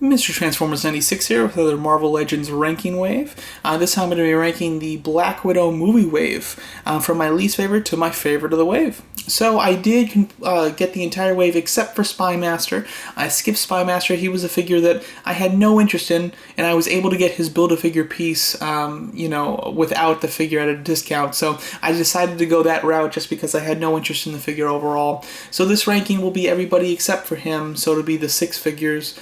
Mr. Transformers 96 here with another Marvel Legends ranking wave. This time I'm going to be ranking the Black Widow movie wave from my least favorite to my favorite of the wave. So I did get the entire wave except for Spymaster. I skipped Spymaster. He was a figure that I had no interest in, and I was able to get his Build-A-Figure piece, without the figure at a discount. So I decided to go that route just because I had no interest in the figure overall. So this ranking will be everybody except for him, so it'll be the 6 figures.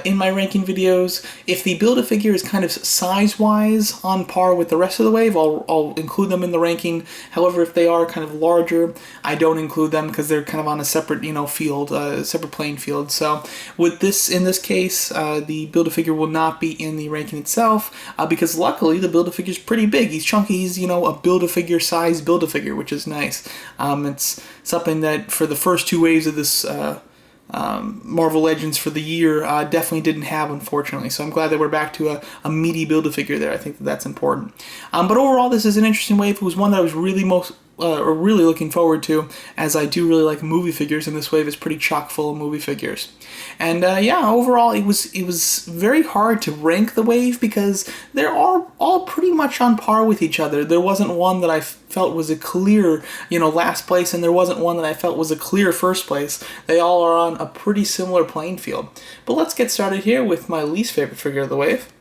In my ranking videos, if the Build-A-Figure is kind of size-wise on par with the rest of the wave, I'll include them in the ranking. However, if they are kind of larger, I don't include them because they're kind of on a separate, field, separate playing field. So with this, in this case, the Build-A-Figure will not be in the ranking itself because luckily the Build-A-Figure is pretty big. He's chunky. He's, a Build-A-Figure size Build-A-Figure, which is nice. It's something that for the first 2 waves of this Marvel Legends for the year definitely didn't have, unfortunately. So I'm glad that we're back to a meaty Build-A-Figure there. I think that's important. But overall, this is an interesting wave. It was one that I was really really looking forward to, as I do really like movie figures, and this wave is pretty chock full of movie figures. And overall, it was very hard to rank the wave because they're all pretty much on par with each other. There wasn't one that I felt was a clear, last place, and there wasn't one that I felt was a clear first place. They all are on a pretty similar playing field. But let's get started here with my least favorite figure of the wave.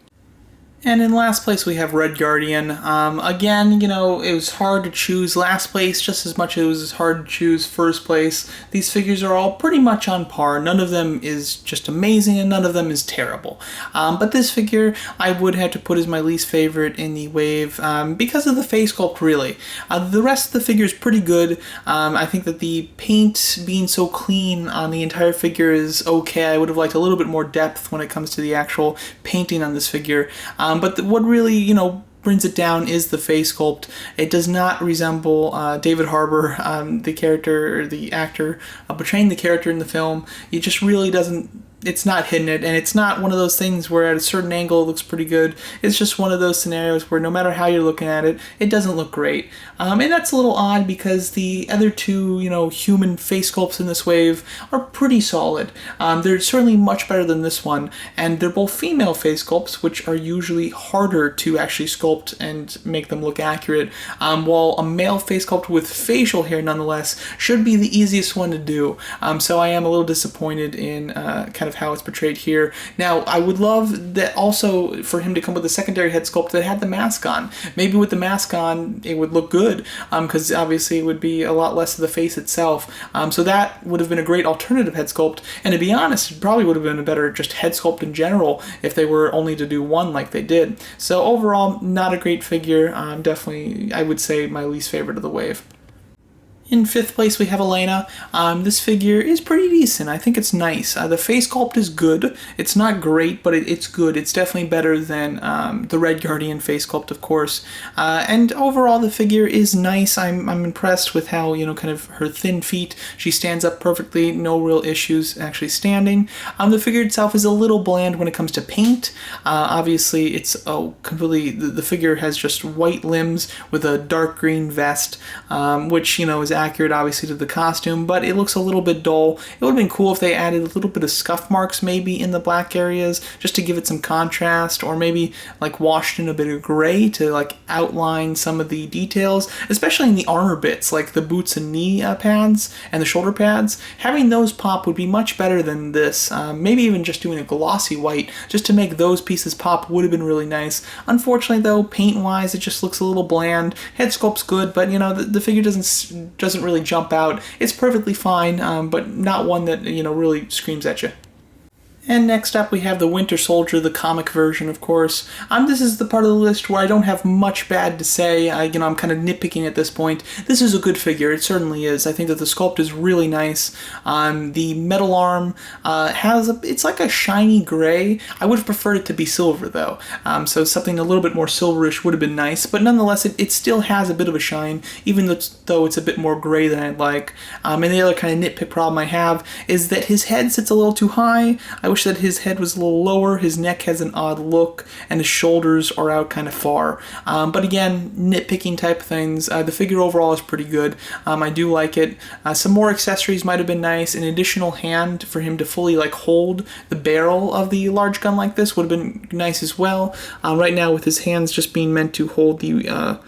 And in last place, we have Red Guardian. Again, it was hard to choose last place just as much as it was hard to choose first place. These figures are all pretty much on par. None of them is just amazing, and none of them is terrible. But this figure, I would have to put as my least favorite in the wave because of the face sculpt, really. The rest of the figure is pretty good. I think that the paint being so clean on the entire figure is okay. I would have liked a little bit more depth when it comes to the actual painting on this figure. But what really, brings it down is the face sculpt. It does not resemble David Harbour, the character, or the actor portraying the character in the film. It just really doesn't. It's not hitting it, and it's not one of those things where at a certain angle it looks pretty good. It's just one of those scenarios where no matter how you're looking at it, it doesn't look great. And that's a little odd because the other 2, human face sculpts in this wave are pretty solid. They're certainly much better than this one, and they're both female face sculpts, which are usually harder to actually sculpt and make them look accurate, while a male face sculpt with facial hair, nonetheless, should be the easiest one to do. So I am a little disappointed in kind of how it's portrayed here. Now, I would love that also for him to come with a secondary head sculpt that had the mask on. Maybe with the mask on, it would look good, because obviously it would be a lot less of the face itself. So that would have been a great alternative head sculpt, and to be honest, it probably would have been a better just head sculpt in general if they were only to do one like they did. So overall, not a great figure. Definitely, I would say, my least favorite of the wave. In 5th place, we have Elena. This figure is pretty decent. I think it's nice. The face sculpt is good. It's not great, but it's good. It's definitely better than the Red Guardian face sculpt, of course. And overall, the figure is nice. I'm impressed with how, kind of her thin feet. She stands up perfectly. No real issues actually standing. The figure itself is a little bland when it comes to paint. Obviously, it's completely... The figure has just white limbs with a dark green vest, which, is accurate obviously to the costume, but it looks a little bit dull. It would have been cool if they added a little bit of scuff marks maybe in the black areas just to give it some contrast, or maybe like washed in a bit of gray to like outline some of the details, especially in the armor bits like the boots and knee pads and the shoulder pads. Having those pop would be much better than this. Maybe even just doing a glossy white just to make those pieces pop would have been really nice. Unfortunately though, paint wise it just looks a little bland. Head sculpt's good, but the figure doesn't really jump out. It's perfectly fine, but not one that, really screams at you. And next up we have the Winter Soldier, the comic version, of course. This is the part of the list where I don't have much bad to say. I'm kind of nitpicking at this point. This is a good figure, it certainly is. I think that the sculpt is really nice. The metal arm it's like a shiny gray. I would have preferred it to be silver though. So something a little bit more silverish would have been nice, but nonetheless it still has a bit of a shine, even though it's a bit more gray than I'd like. And the other kind of nitpick problem I have is that his head sits a little too high. I wish that his head was a little lower, his neck has an odd look, and his shoulders are out kind of far. But again, nitpicking type things. The figure overall is pretty good. I do like it. Some more accessories might have been nice. An additional hand for him to fully like hold the barrel of the large gun like this would have been nice as well. Right now with his hands just being meant to hold the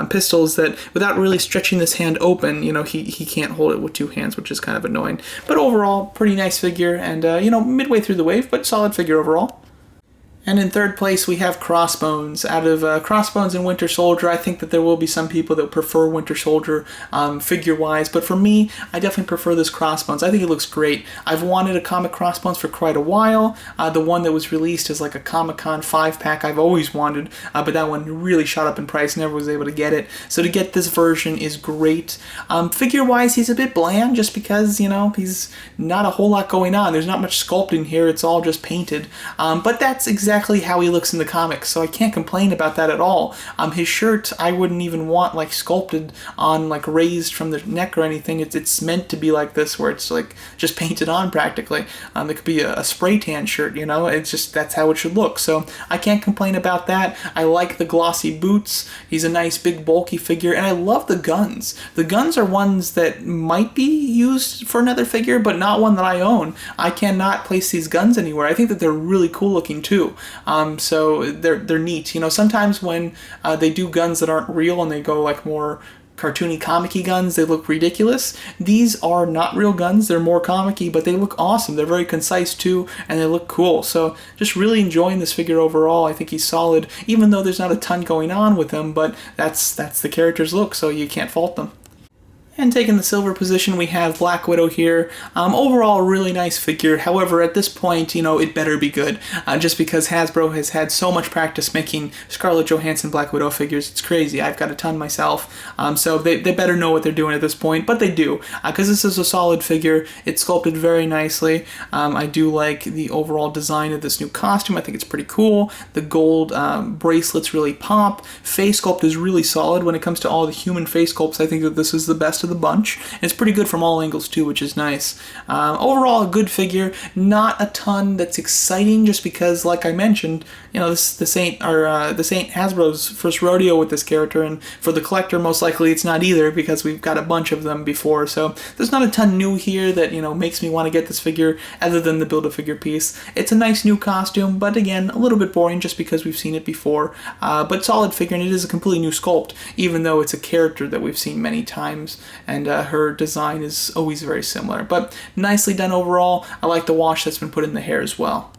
pistols, that without really stretching this hand open, he can't hold it with two hands, which is kind of annoying. But overall, pretty nice figure, and midway through the wave, but solid figure overall. And in third place, we have Crossbones. Out of Crossbones and Winter Soldier, I think that there will be some people that prefer Winter Soldier figure-wise, but for me, I definitely prefer this Crossbones. I think it looks great. I've wanted a comic Crossbones for quite a while. The one that was released as like a Comic-Con 5-pack I've always wanted, but that one really shot up in price, never was able to get it. So to get this version is great. Figure-wise, he's a bit bland just because, he's not a whole lot going on. There's not much sculpting here, it's all just painted. But that's exactly how he looks in the comics, so I can't complain about that at all. His shirt I wouldn't even want like sculpted on, like raised from the neck or anything. It's meant to be like this, where it's like just painted on practically. It could be a spray tan shirt, it's just that's how it should look. So I can't complain about that. I like the glossy boots. He's a nice big bulky figure, and I love the guns. The guns are ones that might be used for another figure, but not one that I own. I cannot place these guns anywhere. I think that they're really cool looking too. So they're neat. Sometimes when they do guns that aren't real and they go like more cartoony comic-y guns, they look ridiculous. These are not real guns, they're more comic-y, but they look awesome. They're very concise too, and they look cool. So just really enjoying this figure overall. I think he's solid, even though there's not a ton going on with him, but that's the character's look, so you can't fault them. And taking the silver position, we have Black Widow here. Overall, a really nice figure. However, at this point, it better be good. Just because Hasbro has had so much practice making Scarlett Johansson Black Widow figures. It's crazy. I've got a ton myself. So they better know what they're doing at this point. But they do. Because this is a solid figure. It's sculpted very nicely. I do like the overall design of this new costume. I think it's pretty cool. The gold bracelets really pop. Face sculpt is really solid. When it comes to all the human face sculpts, I think that this is the best of the bunch. And it's pretty good from all angles too, which is nice. Overall, a good figure. Not a ton that's exciting, just because, like I mentioned, this ain't Hasbro's first rodeo with this character, and for the collector, most likely it's not either, because we've got a bunch of them before. So there's not a ton new here that makes me want to get this figure, other than the Build-A-Figure piece. It's a nice new costume, but again, a little bit boring just because we've seen it before. But solid figure, and it is a completely new sculpt, even though it's a character that we've seen many times. And her design is always very similar. But nicely done overall. I like the wash that's been put in the hair as well.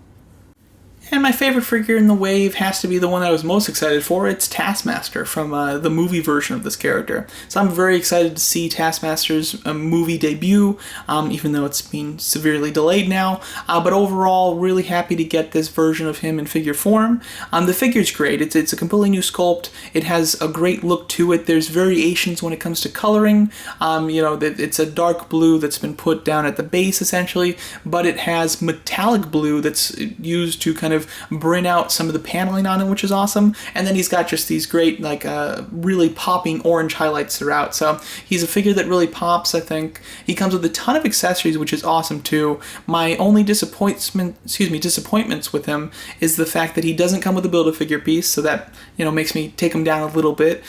And my favorite figure in the wave has to be the one I was most excited for. It's Taskmaster from the movie version of this character. So I'm very excited to see Taskmaster's movie debut, even though it's been severely delayed now. But overall, really happy to get this version of him in figure form. The figure's great. It's a completely new sculpt. It has a great look to it. There's variations when it comes to coloring. It's a dark blue that's been put down at the base, essentially, but it has metallic blue that's used to kind of bring out some of the paneling on him, which is awesome. And then he's got just these great, really popping orange highlights throughout. So he's a figure that really pops, I think. He comes with a ton of accessories, which is awesome too. My only disappointments with him is the fact that he doesn't come with a Build-A-Figure piece, so that makes me take him down a little bit.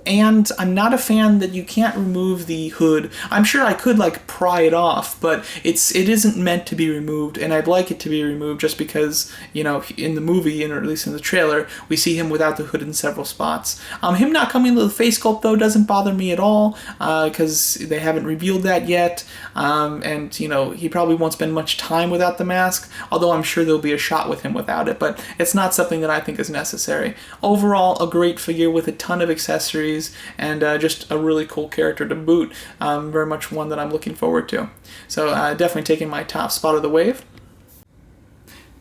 And I'm not a fan that you can't remove the hood. I'm sure I could pry it off, but it isn't meant to be removed, and I'd like it to be removed just because, in the movie, or at least in the trailer, we see him without the hood in several spots. Him not coming with a face sculpt, though, doesn't bother me at all, because they haven't revealed that yet, and, he probably won't spend much time without the mask, although I'm sure there'll be a shot with him without it, but it's not something that I think is necessary. Overall, a great figure with a ton of accessories, and just a really cool character to boot. Very much one that I'm looking forward to. So definitely taking my top spot of the wave.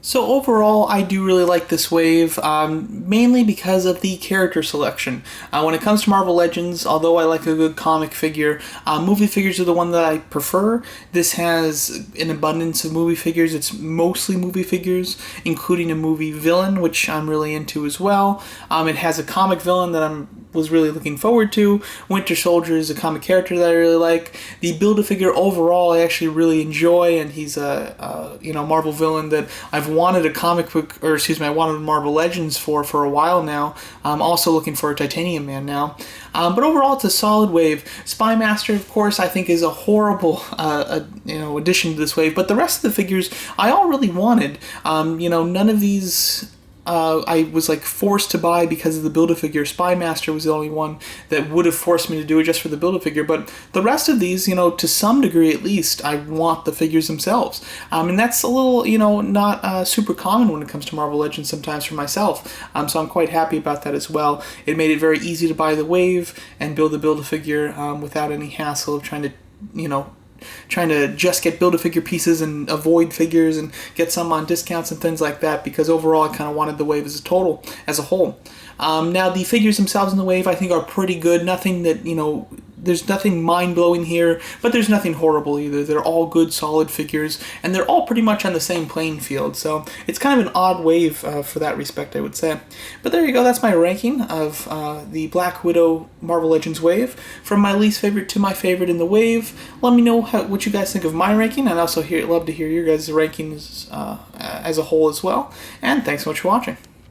So overall, I do really like this wave, mainly because of the character selection. When it comes to Marvel Legends, although I like a good comic figure, movie figures are the one that I prefer. This has an abundance of movie figures. It's mostly movie figures, including a movie villain, which I'm really into as well. It has a comic villain that was really looking forward to. Winter Soldier is a comic character that I really like. The Build-A-Figure overall I actually really enjoy, and he's a Marvel villain that I've wanted a comic book, or excuse me, I wanted Marvel Legends for a while now. I'm also looking for a Titanium Man now. But overall, it's a solid wave. Spymaster, of course, I think is a horrible addition to this wave, but the rest of the figures I all really wanted. None of these I was like forced to buy because of the Build-A-Figure. Spymaster was the only one that would have forced me to do it just for the Build-A-Figure, but the rest of these, to some degree at least, I want the figures themselves. And that's a little, not super common when it comes to Marvel Legends sometimes for myself. So I'm quite happy about that as well. It made it very easy to buy the wave and build the Build-A-Figure without any hassle of trying to just get Build-A-Figure pieces and avoid figures and get some on discounts and things like that, because overall I kind of wanted the wave as a whole. Now the figures themselves in the wave I think are pretty good. Nothing that, there's nothing mind-blowing here, but there's nothing horrible either. They're all good, solid figures, and they're all pretty much on the same playing field, so it's kind of an odd wave for that respect, I would say. But there you go, that's my ranking of the Black Widow Marvel Legends wave, from my least favorite to my favorite in the wave. Let me know what you guys think of my ranking, and I'd also love to hear your guys' rankings as a whole as well, and thanks so much for watching.